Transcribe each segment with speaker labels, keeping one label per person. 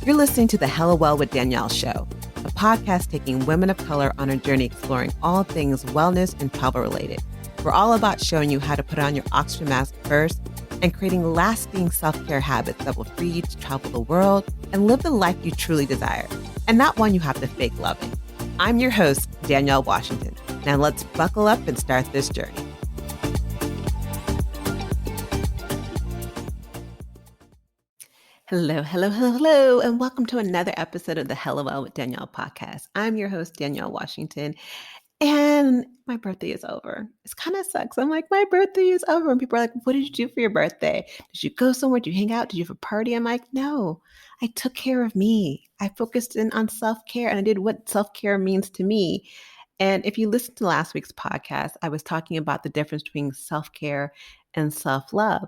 Speaker 1: You're listening to the Hella Well with Danielle show, a podcast taking women of color on a journey exploring all things wellness and travel related. We're all about showing you how to put on your oxygen mask first and creating lasting self-care habits that will free you to travel the world and live the life you truly desire, and not one you have to fake loving. I'm your host, Danielle Washington. Now let's buckle up and start this journey. Hello, and welcome to another episode of the Hella Well with Danielle podcast. I'm your host, Danielle Washington, and my birthday is over. It kind of sucks. I'm like, my birthday is over. And people are like, what did you do for your birthday? Did you go somewhere? Did you hang out? Did you have a party? I'm like, no, I took care of me. I focused in on self-care and I did what self-care means to me. And if you listened to last week's podcast, I was talking about the difference between self-care and self-love.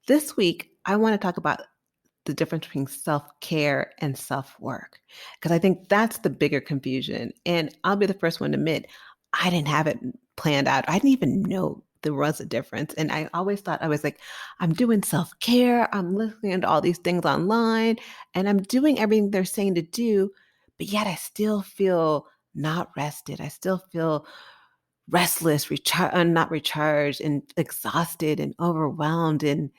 Speaker 1: This week, I want to talk about the difference between self-care and self-work, because I think that's the bigger confusion. And I'll be the first one to admit, I didn't have it planned out. I didn't even know there was a difference. And I always thought, I was like, I'm doing self-care. I'm listening to all these things online and I'm doing everything they're saying to do, but yet I still feel not rested. I still feel restless, not recharged, and exhausted and overwhelmed. And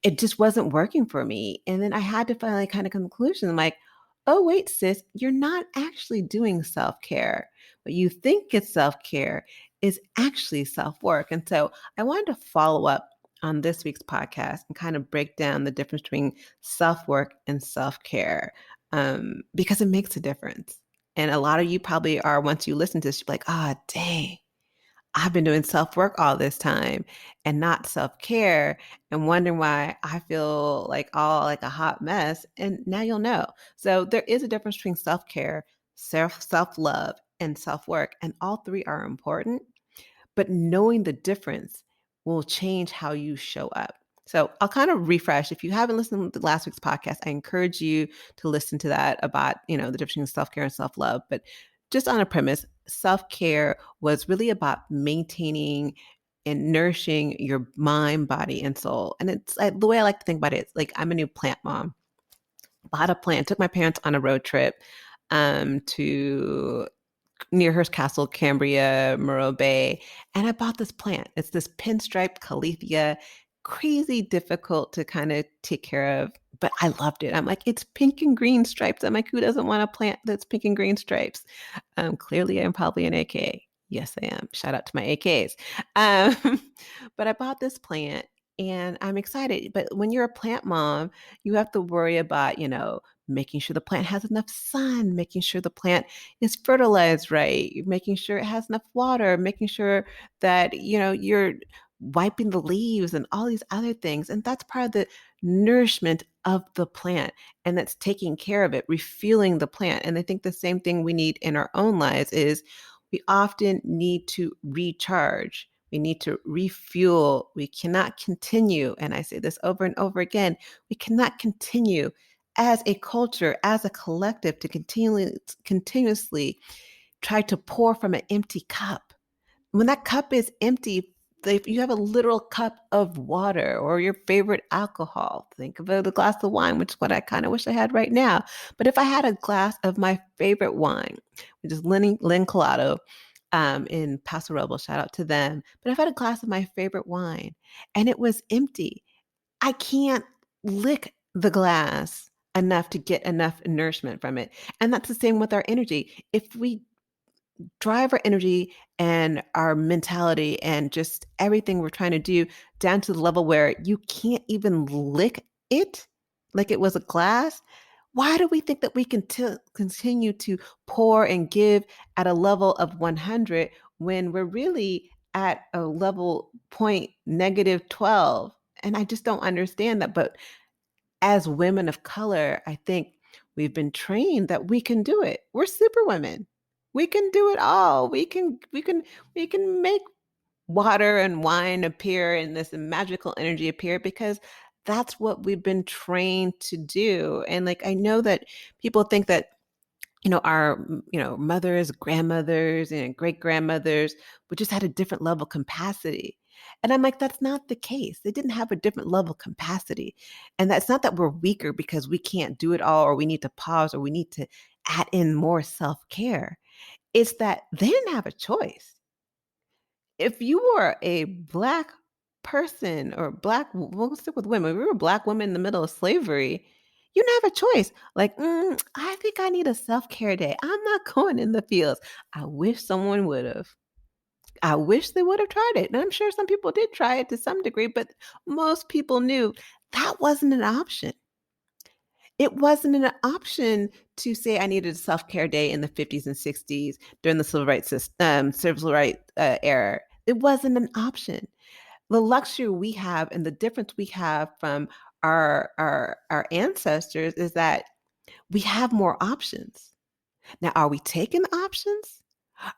Speaker 1: it just wasn't working for me. And then I had to finally kind of conclusion. I'm like, oh, wait, sis, you're not actually doing self-care. What you think is self-care is actually self-work. And so I wanted to follow up on this week's podcast and kind of break down the difference between self-work and self-care, because it makes a difference. And a lot of you probably are, once you listen to this, you're like, dang, I've been doing self-work all this time and not self-care, and wondering why I feel like a hot mess. And now you'll know. So there is a difference between self-care, self-love, and self-work. And all three are important, but knowing the difference will change how you show up. So I'll kind of refresh. If you haven't listened to last week's podcast, I encourage you to listen to that about, the difference between self-care and self-love. But just on a premise, self-care was really about maintaining and nourishing your mind, body, and soul. And it's the way I like to think about it, it's like I'm a new plant mom. Bought a plant, took my parents on a road trip to near Hearst Castle, Cambria, Morro Bay, and I bought this plant. It's this pinstriped calathea, crazy difficult to kind of take care of, but I loved it. I'm like, it's pink and green stripes. I'm like, who doesn't want a plant that's pink and green stripes? Clearly, I'm probably an AK. Yes, I am. Shout out to my AKs. But I bought this plant and I'm excited. But when you're a plant mom, you have to worry about, making sure the plant has enough sun, making sure the plant is fertilized right, making sure it has enough water, making sure that, you're wiping the leaves and all these other things. And that's part of the nourishment of the plant. And that's taking care of it, refueling the plant. And I think the same thing we need in our own lives is we often need to recharge. We need to refuel. We cannot continue, and I say this over and over again, we cannot continue as a culture, as a collective, to continuously try to pour from an empty cup. When that cup is empty, if you have a literal cup of water or your favorite alcohol, think of a glass of wine, which is what I kind of wish I had right now. But if I had a glass of my favorite wine, which is Lynn Colado in Paso Robles, shout out to them. But if I had a glass of my favorite wine and it was empty, I can't lick the glass enough to get enough nourishment from it. And that's the same with our energy. If we drive our energy and our mentality and just everything we're trying to do down to the level where you can't even lick it like it was a glass, why do we think that we can continue to pour and give at a level of 100 when we're really at a level point -12? And I just don't understand that. But as women of color, I think we've been trained that we can do it. We're super women. We can do it all. We can make water and wine appear and this magical energy appear because that's what we've been trained to do. And like, I know that people think that, our, mothers, grandmothers, and great grandmothers, we just had a different level of capacity. And I'm like, that's not the case. They didn't have a different level of capacity. And that's not that we're weaker because we can't do it all or we need to pause or we need to add in more self care. It's that they didn't have a choice. If you were a Black person or Black, we'll stick with women, if we were Black women in the middle of slavery, you didn't have a choice. Like, I think I need a self care day. I'm not going in the fields. I wish someone would have. I wish they would have tried it. And I'm sure some people did try it to some degree, but most people knew that wasn't an option. It wasn't an option to say I needed a self care day in the 50s and 60s during the civil rights era. It wasn't an option. The luxury we have and the difference we have from our ancestors is that we have more options. Now, are we taking the options?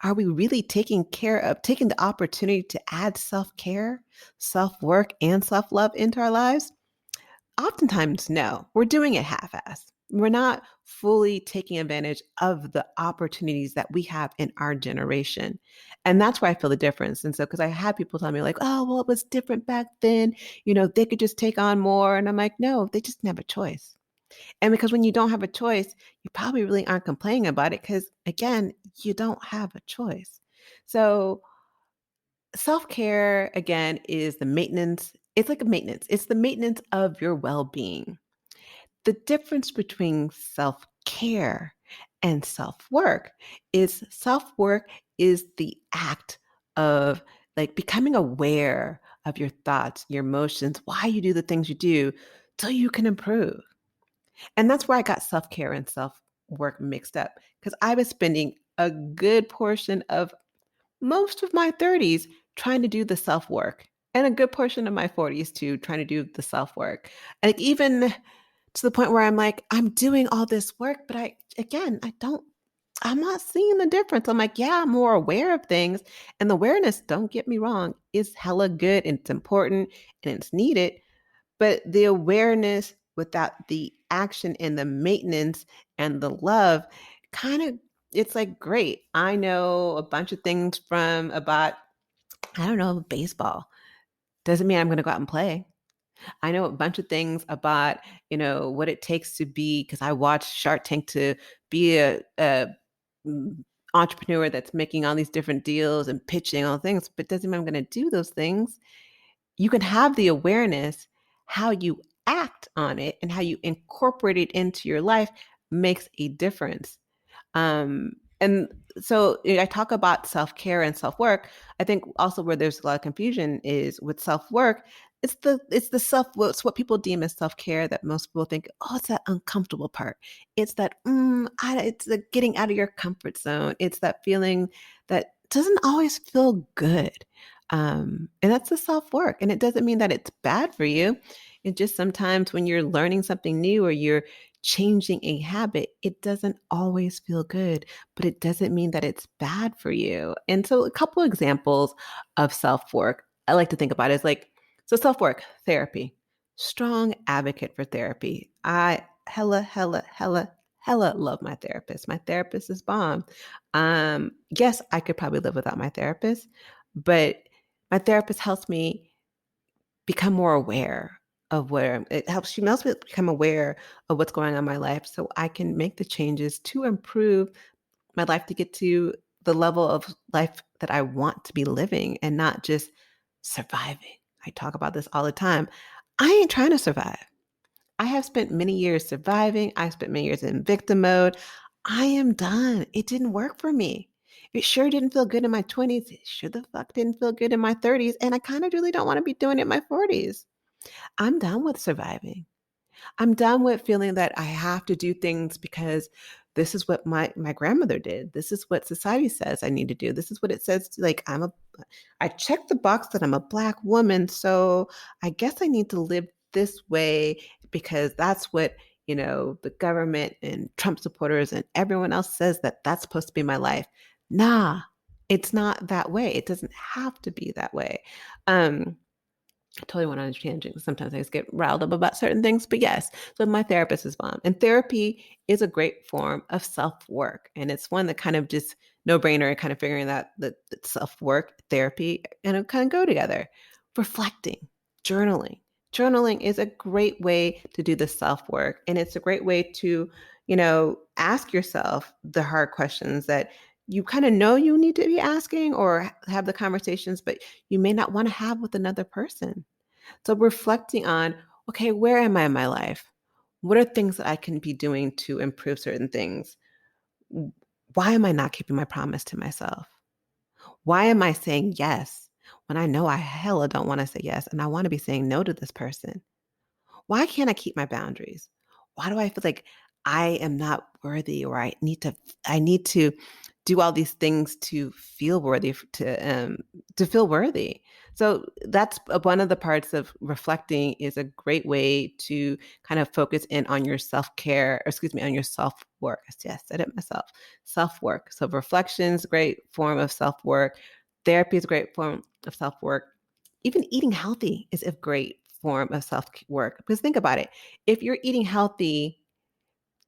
Speaker 1: Are we really taking the opportunity to add self care, self work, and self love into our lives? Oftentimes, no. We're doing it half assed. We're not fully taking advantage of the opportunities that we have in our generation. And that's where I feel the difference. And so, because I had people tell me, like, oh, well, it was different back then. They could just take on more. And I'm like, no, they just didn't have a choice. And because when you don't have a choice, you probably really aren't complaining about it because, again, you don't have a choice. So, self care, again, is the maintenance. It's like a maintenance, it's the maintenance of your well being. The difference between self care and self work is the act of like becoming aware of your thoughts, your emotions, why you do the things you do so you can improve. And that's where I got self care and self work mixed up because I was spending a good portion of most of my 30s trying to do the self work and a good portion of my 40s too trying to do the self work. And like, even to the point where I'm like, I'm doing all this work, but I'm not seeing the difference. I'm like, yeah, I'm more aware of things. And the awareness, don't get me wrong, is hella good and it's important and it's needed. But the awareness without the action and the maintenance and the love kind of, it's like, great. I know a bunch of things from about, I don't know, baseball. Doesn't mean I'm going to go out and play. I know a bunch of things about, what it takes to be, because I watched Shark Tank to be a mm, entrepreneur that's making all these different deals and pitching all things, but doesn't mean I'm going to do those things. You can have the awareness, how you act on it and how you incorporate it into your life makes a difference. And so I talk about self care and self work. I think also where there's a lot of confusion is with self work. It's what people deem as self care that most people think, oh, it's that uncomfortable part. It's that it's the getting out of your comfort zone. It's that feeling that doesn't always feel good. And that's the self work. And it doesn't mean that it's bad for you. It just sometimes when you're learning something new or you're changing a habit, it doesn't always feel good, but it doesn't mean that it's bad for you. And so, a couple examples of self work I like to think about is like, so self work, therapy, strong advocate for therapy. I hella love my therapist. My therapist is bomb. Yes, I could probably live without my therapist, but my therapist helps me become more aware of where she helps me become aware of what's going on in my life so I can make the changes to improve my life to get to the level of life that I want to be living and not just surviving. I talk about this all the time. I ain't trying to survive. I have spent many years surviving. I spent many years in victim mode. I am done. It didn't work for me. It sure didn't feel good in my 20s. It sure the fuck didn't feel good in my 30s. And I kind of really don't want to be doing it in my 40s. I'm done with surviving. I'm done with feeling that I have to do things because this is what my grandmother did. This is what society says I need to do. This is what it says like I check the box that I'm a Black woman, so I guess I need to live this way because that's what, the government and Trump supporters and everyone else says that that's supposed to be my life. Nah, it's not that way. It doesn't have to be that way. I totally went on a tangent. Sometimes I just get riled up about certain things, but yes. So my therapist is bomb, and therapy is a great form of self work, and it's one that kind of just no brainer, kind of figuring that self work, therapy, and it kind of go together. reflecting, journaling. Journaling is a great way to do the self work. And it's a great way to, ask yourself the hard questions that you kind of know you need to be asking or have the conversations, but you may not want to have with another person. So reflecting on, okay, where am I in my life? What are things that I can be doing to improve certain things? Why am I not keeping my promise to myself? Why am I saying yes when I know I hella don't want to say yes and I want to be saying no to this person? Why can't I keep my boundaries? Why do I feel like I am not worthy or I need to do all these things to feel worthy to feel worthy. So that's one of the parts of reflecting is a great way to kind of focus in on your self-care, or excuse me, on your self-work. Yes, I said it myself. Self-work. So reflection's a great form of self-work. Therapy is a great form of self-work. Even eating healthy is a great form of self-work. Because think about it. If you're eating healthy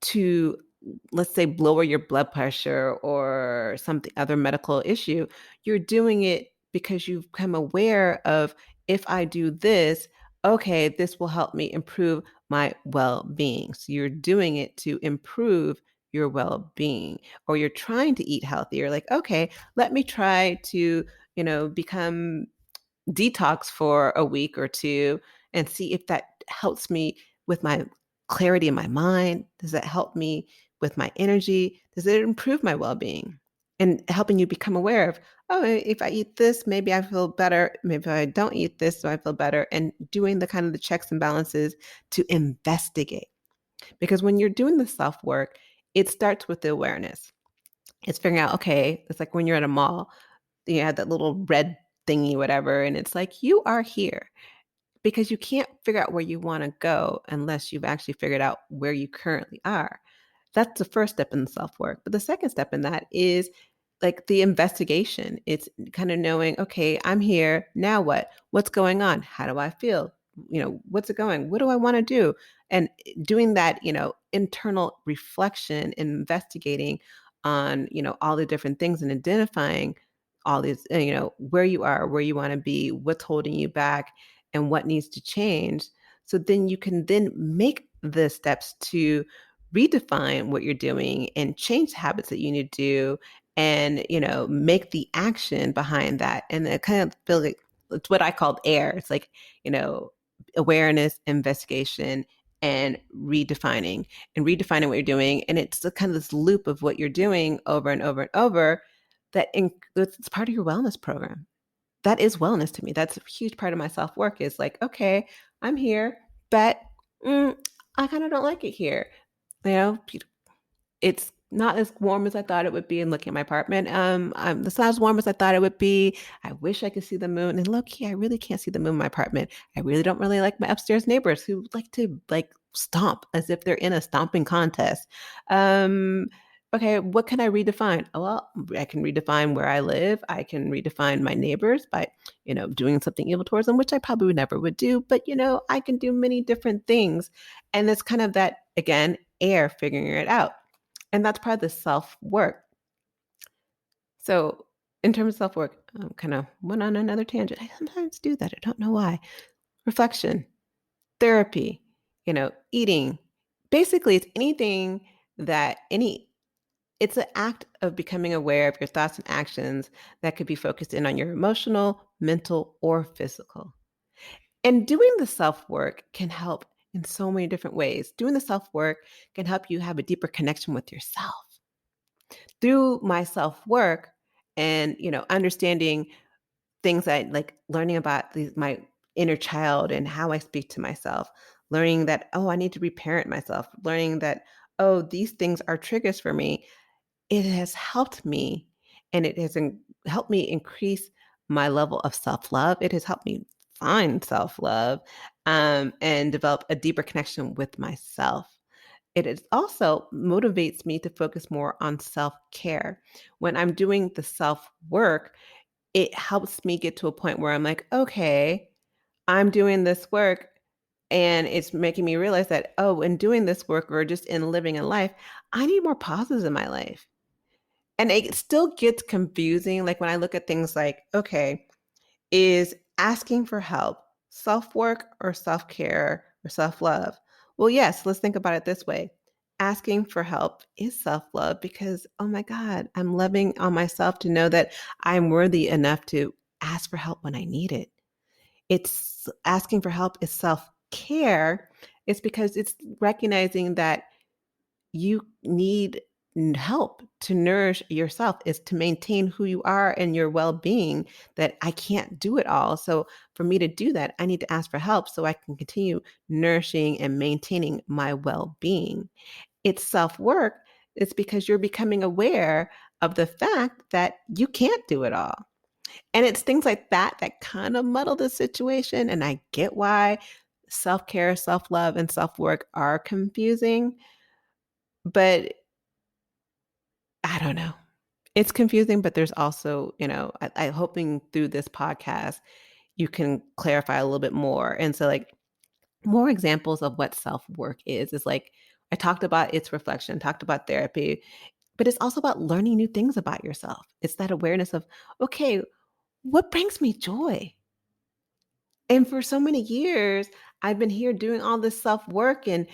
Speaker 1: to, let's say, lower your blood pressure or something other medical issue, you're doing it because you've become aware of, if I do this, okay, this will help me improve my well-being. So you're doing it to improve your well-being, or you're trying to eat healthier. Like, okay, let me try to, become detox for a week or two and see if that helps me with my clarity in my mind. Does that help me with my energy? Does it improve my well-being? And helping you become aware of, oh, if I eat this, maybe I feel better. Maybe if I don't eat this, so I feel better. And doing the kind of the checks and balances to investigate. Because when you're doing the self-work, it starts with the awareness. It's figuring out, okay, it's like when you're at a mall, you have that little red thingy, whatever, and it's like, you are here because you can't figure out where you want to go unless you've actually figured out where you currently are. That's the first step in the self work. But the second step in that is like the investigation. It's kind of knowing, okay, I'm here. Now what? What's going on? How do I feel? What's it going? What do I want to do? And doing that, internal reflection and investigating on, all the different things and identifying all these, where you are, where you want to be, what's holding you back, and what needs to change. So then you can then make the steps to redefine what you're doing and change the habits that you need to do, and make the action behind that. And I kind of feel like it's what I called air. It's like, you know awareness, investigation, and redefining what you're doing. And it's the kind of this loop of what you're doing over and over and over, it's part of your wellness program. That is wellness to me. That's a huge part of my self-work, is like, okay, I'm here, but I kind of don't like it here. You know, it's not as warm as I thought it would be. And looking at my apartment, it's not as warm as I thought it would be. I wish I could see the moon. And low key, I really can't see the moon in my apartment. I really don't really like my upstairs neighbors who like to stomp as if they're in a stomping contest. Um, okay, what can I redefine? Oh, well, I can redefine where I live. I can redefine my neighbors by, doing something evil towards them, which I probably never would do. But I can do many different things, and it's kind of that, again, air figuring it out. And that's part of the self-work. So in terms of self-work, I kind of went on another tangent. I sometimes do that. I don't know why. Reflection, therapy, eating. Basically, it's anything that it's an act of becoming aware of your thoughts and actions that could be focused in on your emotional, mental, or physical. And doing the self-work can help in so many different ways. Doing the self-work can help you have a deeper connection with yourself. Through my self-work and, understanding things, I like learning about my inner child and how I speak to myself, learning that, oh, I need to reparent myself, learning that, oh, these things are triggers for me. It has helped me, and it has helped me increase my level of self-love. It has helped me find self-love, and develop a deeper connection with myself. It is also motivates me to focus more on self-care. When I'm doing the self-work, it helps me get to a point where I'm like, okay, I'm doing this work, and it's making me realize that, oh, in doing this work or just in living in life, I need more pauses in my life. And it still gets confusing. Like when I look at things like, okay, is Asking for help, self-work or self-care or self-love? Well, yes, let's think about it this way. Asking for help is self-love because, oh my God, I'm loving on myself to know that I'm worthy enough to ask for help when I need it. It's asking for help is self-care. It's because it's recognizing that you need help to nourish yourself, is to maintain who you are and your well-being, that I can't do it all. So for me to do that, I need to ask for help so I can continue nourishing and maintaining my well-being. It's self-work. It's because you're becoming aware of the fact that you can't do it all. And it's things like that that kind of muddle the situation. And I get why self-care, self-love, and self-work are confusing, but I don't know. It's confusing, but there's also, I hoping through this podcast, you can clarify a little bit more. And so, like, more examples of what self work is like, I talked about its reflection, talked about therapy, but it's also about learning new things about yourself. It's that awareness of, okay, what brings me joy? And for so many years, I've been here doing all this self-work and,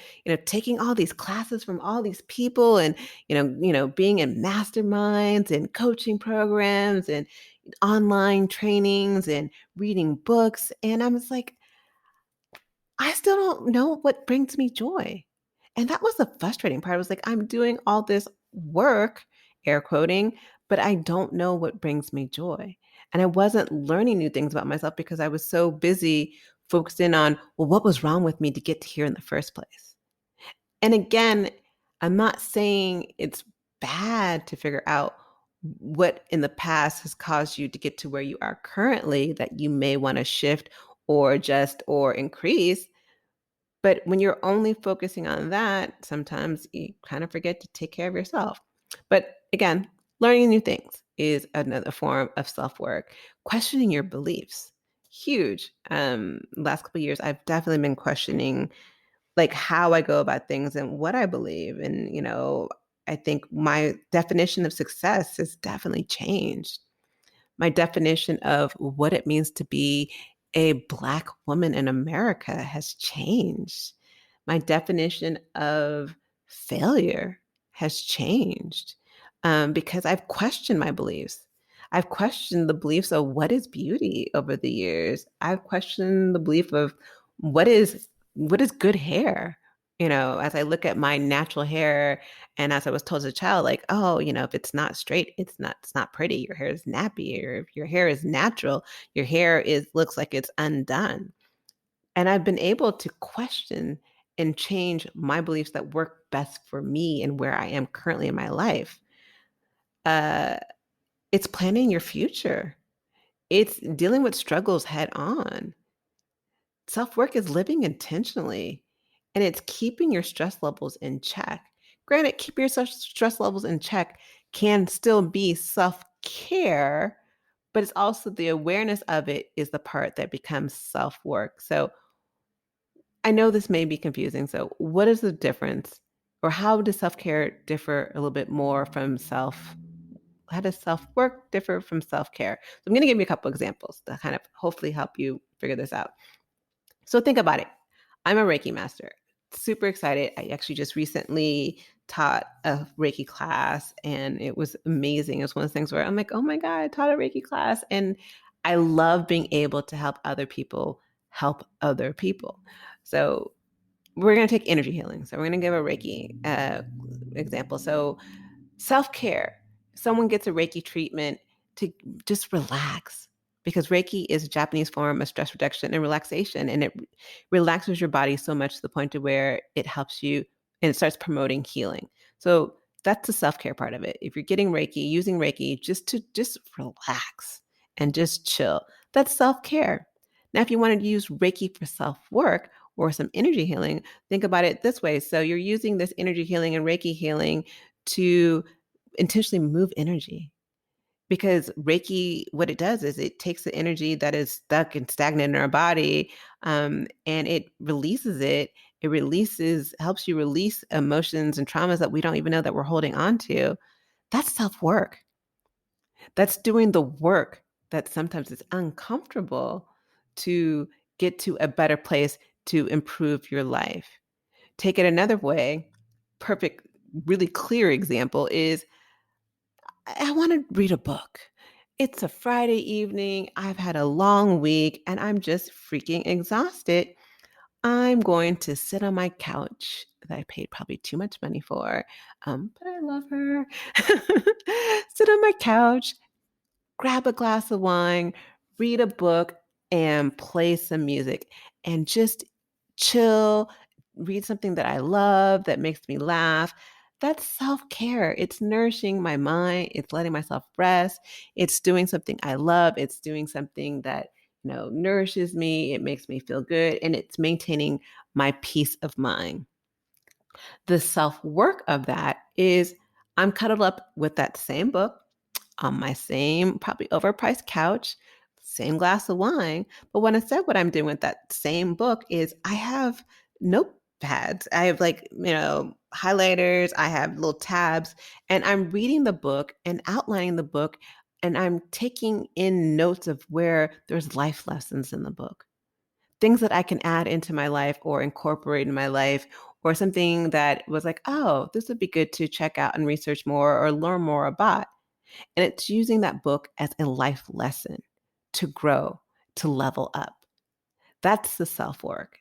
Speaker 1: taking all these classes from all these people and, being in masterminds and coaching programs and online trainings and reading books. And I was like, I still don't know what brings me joy. And that was the frustrating part. I was like, I'm doing all this work, air quoting, but I don't know what brings me joy. And I wasn't learning new things about myself because I was so busy focused in on, well, what was wrong with me to get to here in the first place? And again, I'm not saying it's bad to figure out what in the past has caused you to get to where you are currently that you may want to shift or adjust or increase. But when you're only focusing on that, sometimes you kind of forget to take care of yourself. But again, learning new things is another form of self-work. Questioning your beliefs, huge. Last couple of years, I've definitely been questioning like how I go about things and what I believe. And, I think my definition of success has definitely changed. My definition of what it means to be a Black woman in America has changed. My definition of failure has changed because I've questioned my beliefs. I've questioned the beliefs of what is beauty over the years. I've questioned the belief of what is what is good hair. As I look at my natural hair, and as I was told as a child, like, oh, if it's not straight, it's not pretty. Your hair is nappy, or if your hair is natural, your hair is looks like it's undone. And I've been able to question and change my beliefs that work best for me and where I am currently in my life. Uh, it's planning your future. It's dealing with struggles head on. Self-work is living intentionally, and it's keeping your stress levels in check. Granted, keep your stress levels in check can still be self-care, but it's also the awareness of it is the part that becomes self-work. So I know this may be confusing. So what is the difference, or how does self-care differ a little bit more from how does self-work differ from self-care? So I'm going to give you a couple examples to kind of hopefully help you figure this out. So think about it. I'm a Reiki master. Super excited. I actually just recently taught a Reiki class and it was amazing. It was one of those things where I'm like, oh my God, I taught a Reiki class. And I love being able to help other people help other people. So we're going to take energy healing. So we're going to give a Reiki example. So self-care. Someone gets a Reiki treatment to just relax, because Reiki is a Japanese form of stress reduction and relaxation, and it relaxes your body so much to the point to where it helps you and it starts promoting healing. So that's the self-care part of it. If you're getting Reiki, using Reiki just to just relax and just chill, that's self-care. Now, if you wanted to use Reiki for self-work or some energy healing, think about it this way. So you're using this energy healing and Reiki healing to intentionally move energy, because Reiki, what it does is it takes the energy that is stuck and stagnant in our body, and it releases it. It releases, helps you release emotions and traumas that we don't even know that we're holding on to. That's self-work. That's doing the work that sometimes is uncomfortable to get to a better place to improve your life. Take it another way, perfect, really clear example is I want to read a book. It's a Friday evening. I've had a long week and I'm just freaking exhausted. I'm going to sit on my couch that I paid probably too much money for, but I love her. Sit on my couch, grab a glass of wine, read a book, and play some music and just chill, read something that I love that makes me laugh. That's self care. It's nourishing my mind. It's letting myself rest. It's doing something I love. It's doing something that, nourishes me. It makes me feel good. And it's maintaining my peace of mind. The self work of that is I'm cuddled up with that same book on my same, probably overpriced couch, same glass of wine. But when I said what I'm doing with that same book is I have notepads. I have highlighters, I have little tabs, and I'm reading the book and outlining the book. And I'm taking in notes of where there's life lessons in the book, things that I can add into my life or incorporate in my life, or something that was like, oh, this would be good to check out and research more or learn more about. And it's using that book as a life lesson to grow, to level up. That's the self work.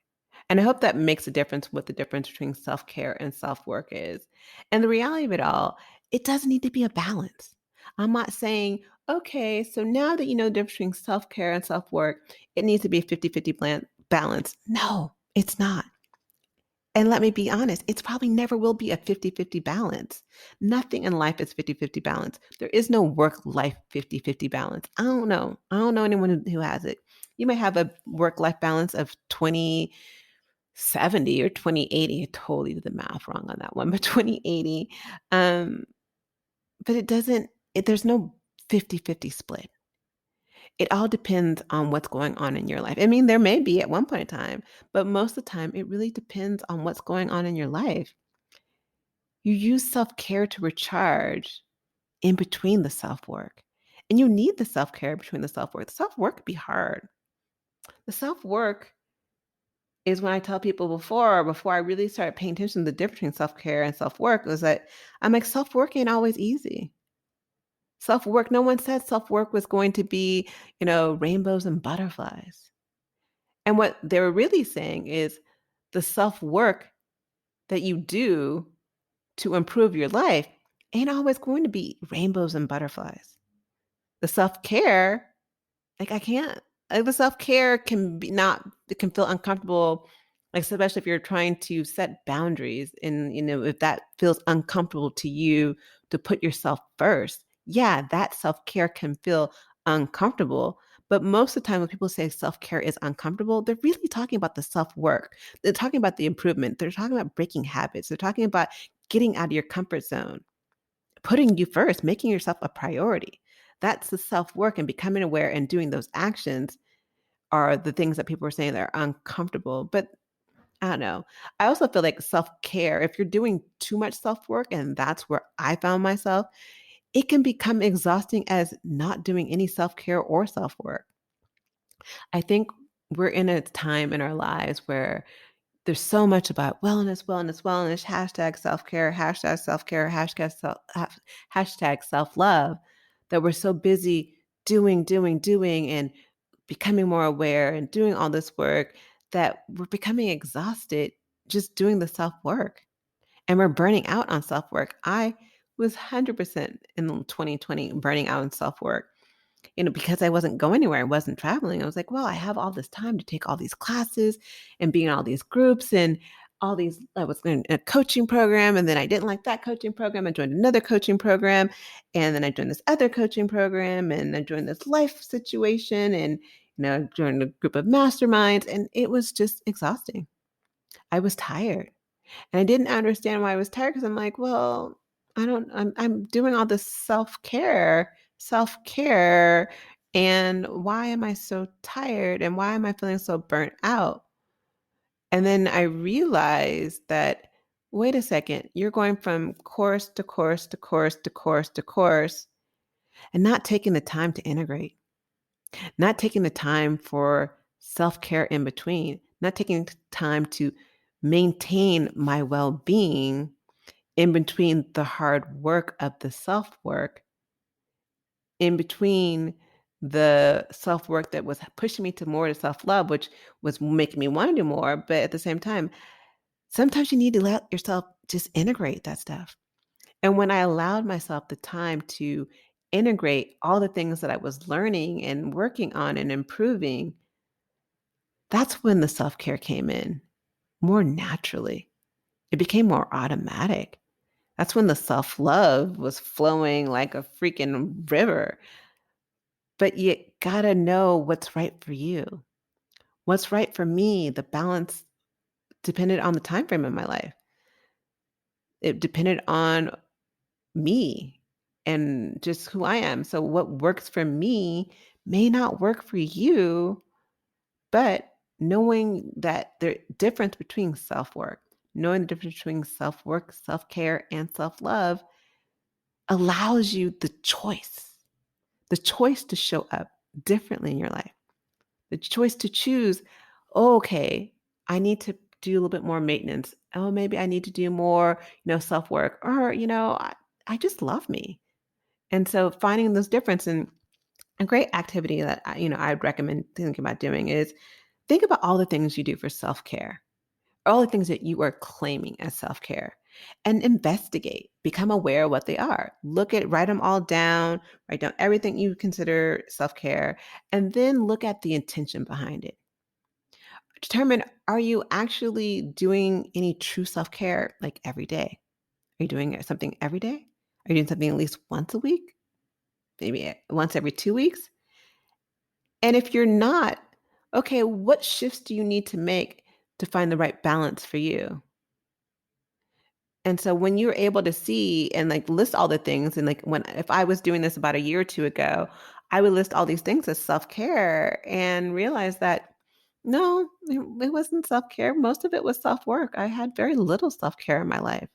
Speaker 1: And I hope that makes a difference what the difference between self care and self work is. And the reality of it all, it does need to be a balance. I'm not saying, okay, so now that you know the difference between self care and self work, it needs to be a 50-50 balance. No, it's not. And let me be honest, it's probably never will be a 50-50 balance. Nothing in life is 50-50 balance. There is no work-life 50-50 balance. I don't know. I don't know anyone who has it. You may have a work-life balance of 20-70 or 20-80. I totally did the math wrong on that one, but 20-80. But there's no 50-50 split. It all depends on what's going on in your life. I mean, there may be at one point in time, but most of the time, it really depends on what's going on in your life. You use self care to recharge in between the self work. And you need the self care between the self work. The self work can be hard. The self work is when I tell people before I really started paying attention to the difference between self care and self work, was that I'm like, self work ain't always easy. Self work, no one said self work was going to be, rainbows and butterflies. And what they were really saying is the self work that you do to improve your life ain't always going to be rainbows and butterflies. The self care, like I can't, like the self care can be not, it can feel uncomfortable, like especially if you're trying to set boundaries and, if that feels uncomfortable to you to put yourself first. Yeah, that self care can feel uncomfortable. But most of the time when people say self-care is uncomfortable, they're really talking about the self-work. They're talking about the improvement. They're talking about breaking habits. They're talking about getting out of your comfort zone, putting you first, making yourself a priority. That's the self-work, and becoming aware and doing those actions are the things that people are saying that are uncomfortable. But I don't know. I also feel like self-care, if you're doing too much self-work, and that's where I found myself, it can become exhausting as not doing any self-care or self-work. I think we're in a time in our lives where there's so much about wellness, wellness, wellness, hashtag self-care, hashtag self-love, that we're so busy doing, and becoming more aware and doing all this work that we're becoming exhausted just doing the self-work. And we're burning out on self-work. I was 100% in 2020 burning out on self-work, because I wasn't going anywhere. I wasn't traveling. I was like, well, I have all this time to take all these classes and be in all these groups and all these. I was in a coaching program, and then I didn't like that coaching program. I joined another coaching program, and then I joined this other coaching program, and I joined this life situation, and joined a group of masterminds, and it was just exhausting. I was tired. And I didn't understand why I was tired, because I'm like, well, I'm doing all this self-care, and why am I so tired, and why am I feeling so burnt out? And then I realized that, wait a second, you're going from course to course to course to course to course and not taking the time to integrate, not taking the time for self-care in between, not taking time to maintain my well-being in between the hard work of the self-work, in between the self-work that was pushing me to more to self-love, which was making me wanna do more, but at the same time, sometimes you need to let yourself just integrate that stuff. And when I allowed myself the time to integrate all the things that I was learning and working on and improving, that's when the self-care came in more naturally. It became more automatic. That's when the self-love was flowing like a freaking river. But you gotta know what's right for you. What's right for me, the balance depended on the time frame of my life. It depended on me and just who I am. So what works for me may not work for you, but knowing that the difference between self-work, knowing the difference between self-work, self-care, and self-love allows you the choice to show up differently in your life, the choice to choose, "Oh, okay, I need to do a little bit more maintenance. Oh, maybe I need to do more, self-work, or, I just love me." And so finding those difference and a great activity that I'd recommend thinking about doing is think about all the things you do for self-care, all the things that you are claiming as self-care, and investigate, become aware of what they are. Write them all down, write down everything you consider self-care, and then look at the intention behind it. Determine, are you actually doing any true self-care like every day? Are you doing something every day? Are you doing something at least once a week? Maybe once every 2 weeks? And if you're not, okay, what shifts do you need to make to find the right balance for you? And so when you're able to see and like list all the things, and like if I was doing this about a year or two ago, I would list all these things as self-care and realize that no, it wasn't self-care. Most of it was self-work. I had very little self-care in my life.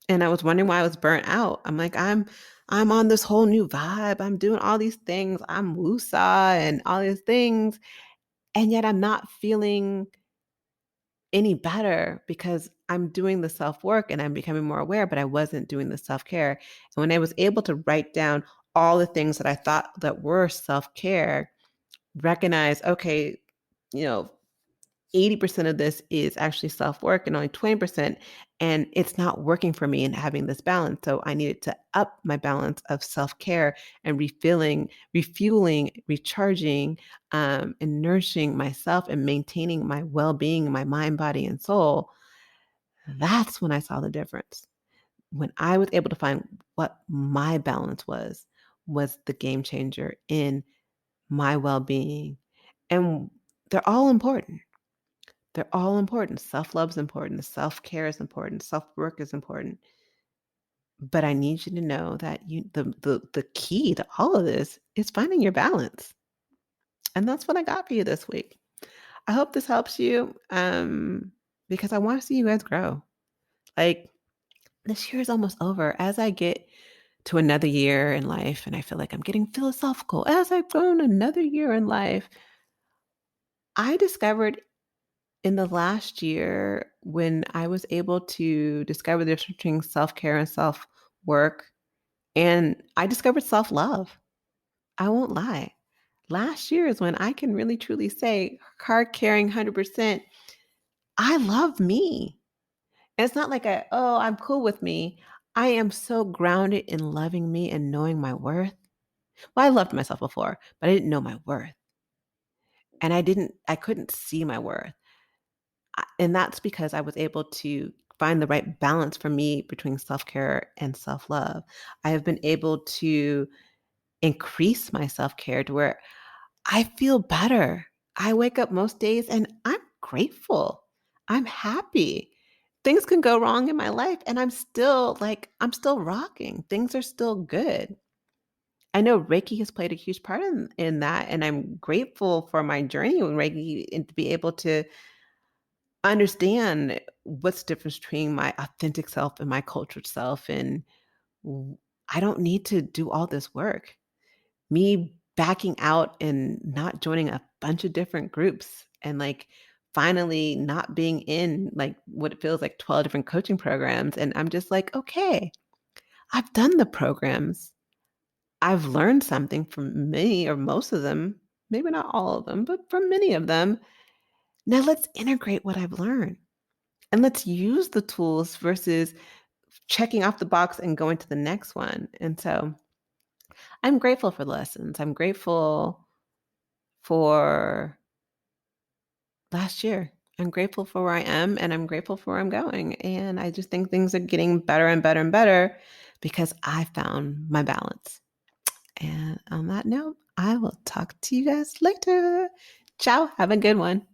Speaker 1: And I was wondering why I was burnt out. I'm like, I'm on this whole new vibe. I'm doing all these things. I'm woosah and all these things. And yet I'm not feeling any better because I'm doing the self-work and I'm becoming more aware, but I wasn't doing the self-care. And when I was able to write down all the things that I thought that were self-care, recognize, okay, you know, 80% of this is actually self-work and only 20%, and it's not working for me in having this balance. So I needed to up my balance of self-care and refueling, recharging, and nourishing myself and maintaining my well-being, my mind, body, and soul. That's when I saw the difference. When I was able to find what my balance was the game changer in my well-being. And they're all important. They're all important. Self-love is important. Self-care is important. Self-work is important. But I need you to know that the key to all of this is finding your balance. And that's what I got for you this week. I hope this helps you, because I want to see you guys grow. Like, this year is almost over. As I get to another year in life, and I feel like I'm getting philosophical, as I've grown another year in life, I discovered in the last year, when I was able to discover the difference between self-care and self-work, and I discovered self-love. I won't lie. Last year is when I can really truly say, card carrying 100%, I love me. And it's not like I'm cool with me. I am so grounded in loving me and knowing my worth. Well, I loved myself before, but I didn't know my worth. And I couldn't see my worth. And that's because I was able to find the right balance for me between self-care and self-love. I have been able to increase my self-care to where I feel better. I wake up most days and I'm grateful. I'm happy. Things can go wrong in my life and I'm still rocking. Things are still good. I know Reiki has played a huge part in that. And I'm grateful for my journey with Reiki and to be able to understand what's the difference between my authentic self and my cultured self. And w- I don't need to do all this work. Me backing out and not joining a bunch of different groups and like finally not being in like what it feels like 12 different coaching programs. And I'm just like, okay, I've done the programs. I've learned something from many or most of them, maybe not all of them, but from many of them. Now let's integrate what I've learned and let's use the tools versus checking off the box and going to the next one. And so I'm grateful for the lessons. I'm grateful for last year. I'm grateful for where I am and I'm grateful for where I'm going. And I just think things are getting better and better and better because I found my balance. And on that note, I will talk to you guys later. Ciao. Have a good one.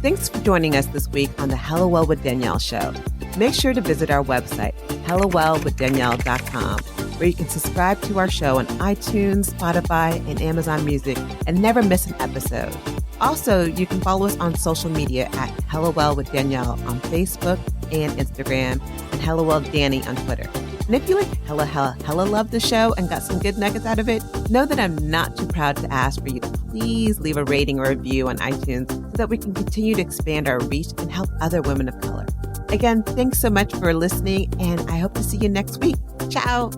Speaker 1: Thanks for joining us this week on the Hello Well with Danielle show. Make sure to visit our website, hellowellwithdanielle.com, where you can subscribe to our show on iTunes, Spotify, and Amazon Music and never miss an episode. Also, you can follow us on social media at Hello Well with Danielle on Facebook and Instagram, and Hello Well Danny on Twitter. And if you like hella love the show and got some good nuggets out of it, know that I'm not too proud to ask for you to please leave a rating or review on iTunes so that we can continue to expand our reach and help other women of color. Again, thanks so much for listening, and I hope to see you next week. Ciao.